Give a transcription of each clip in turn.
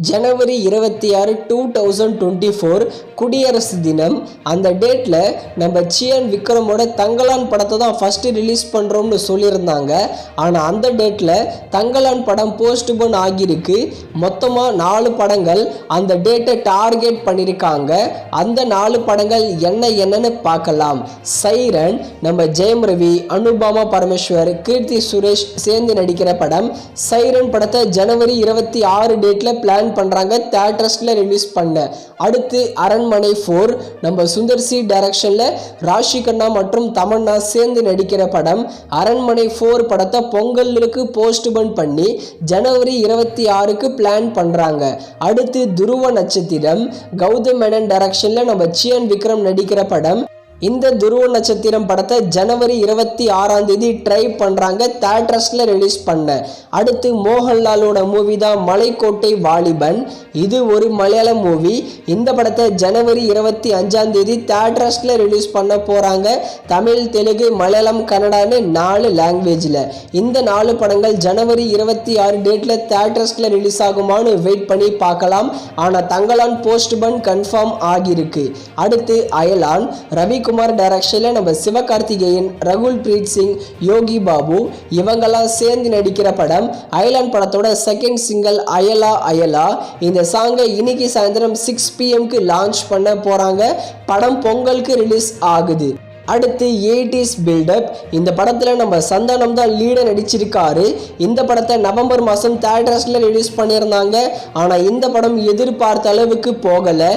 ஜனவரி 26, 2024 குடியரசு தினம். அந்த டேட்டில் நம்ம சியான் விக்ரமோட தங்கலான் படத்தை தான் ஃபஸ்ட்டு ரிலீஸ் பண்ணுறோம்னு சொல்லியிருந்தாங்க. ஆனால் அந்த டேட்டில் தங்கலான் படம் போஸ்ட்போன் ஆகியிருக்கு. மொத்தமாக 4 படங்கள் அந்த டேட்டை டார்கெட் பண்ணியிருக்காங்க. அந்த 4 படங்கள் என்னன்னு பார்க்கலாம். சைரன், நம்ம ஜெயம் ரவி, அனுபமா பரமேஸ்வர், கீர்த்தி சுரேஷ் சேர்ந்து நடிக்கிற படம். சைரன் படத்தை ஜனவரி 26 டேட்டில் பிளான் பண்றாங்க தியேட்டர்ஸ்ல ரிலீஸ் பண்ண. அடுத்து அரண்மனை 4, நம்ம சுந்தர் சி டைரக்ஷன்ல ராஷி கண்ணா மற்றும் தமன்னா சேர்ந்து நடிக்கிற படம். அரண்மனை 4 படத்தை பொங்கலுக்கு போஸ்ட்போன் பண்ணி ஜனவரி 26க்கு பிளான் பண்றாங்க. அடுத்து துருவ நட்சத்திரம், கௌதம் மேனன் டைரக்ஷன்ல நம்ம சியான் விக்ரம் நடிக்கிற படம். இந்த துருவ நட்சத்திரம் படத்தை ஜனவரி 26ஆம் தேதி ட்ரை பண்ணுறாங்க தியேட்டர்ஸில் ரிலீஸ் பண்ண. அடுத்து மோகன்லாலோட மூவி தான் மலைக்கோட்டை வாலிபன். இது ஒரு மலையாளம் மூவி. இந்த படத்தை ஜனவரி 25ஆம் தேதி தியேட்டர்ஸில் ரிலீஸ் பண்ண போகிறாங்க. தமிழ், தெலுங்கு, மலையாளம், கன்னடான்னு 4 லாங்குவேஜில். இந்த 4 படங்கள் ஜனவரி 26 டேட்டில் தியேட்டர்ஸில் ரிலீஸ் ஆகுமான்னு வெயிட் பண்ணி பார்க்கலாம். ஆனால் தங்கலான் போஸ்ட்போன் கன்ஃபார்ம் ஆகியிருக்கு. அடுத்து அயலான், ரவி குமார் டைரக்ஷன்ல நம்ம சிவகார்த்திகேயன், ரகுல் பிரீத் சிங், யோகி பாபு இவங்கெல்லாம் சேர்ந்து நடிக்கிற படம். அயலான் படத்தோட செகண்ட் சிங்கிள் அயலா அயலா. இந்த சாங்கை இன்னைக்கு சாயந்தரம் 6 PM லான்ச் பண்ண போறாங்க. படம் பொங்கலுக்கு ரிலீஸ் ஆகுது. அடுத்து 80s பில்டப். இந்த படத்தில் நம்ம சந்தானம் தான் லீடை நடிச்சிருக்காரு. இந்த படத்தை நவம்பர் மாதம் தியேட்டர்ஸில் ரிலீஸ் பண்ணியிருந்தாங்க. ஆனால் இந்த படம் எதிர்பார்த்த அளவுக்கு போகலை.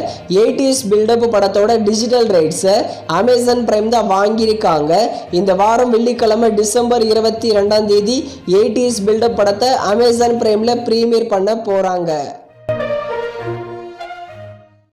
80s பில்டப் படத்தோட டிஜிட்டல் ரைட்ஸை அமேசான் பிரைம் தான் வாங்கியிருக்காங்க. இந்த வாரம் வெள்ளிக்கிழமை டிசம்பர் 22ஆம் தேதி 80s பில்டப் படத்தை அமேசான் பிரைமில் ப்ரீமியர் பண்ண போகிறாங்க.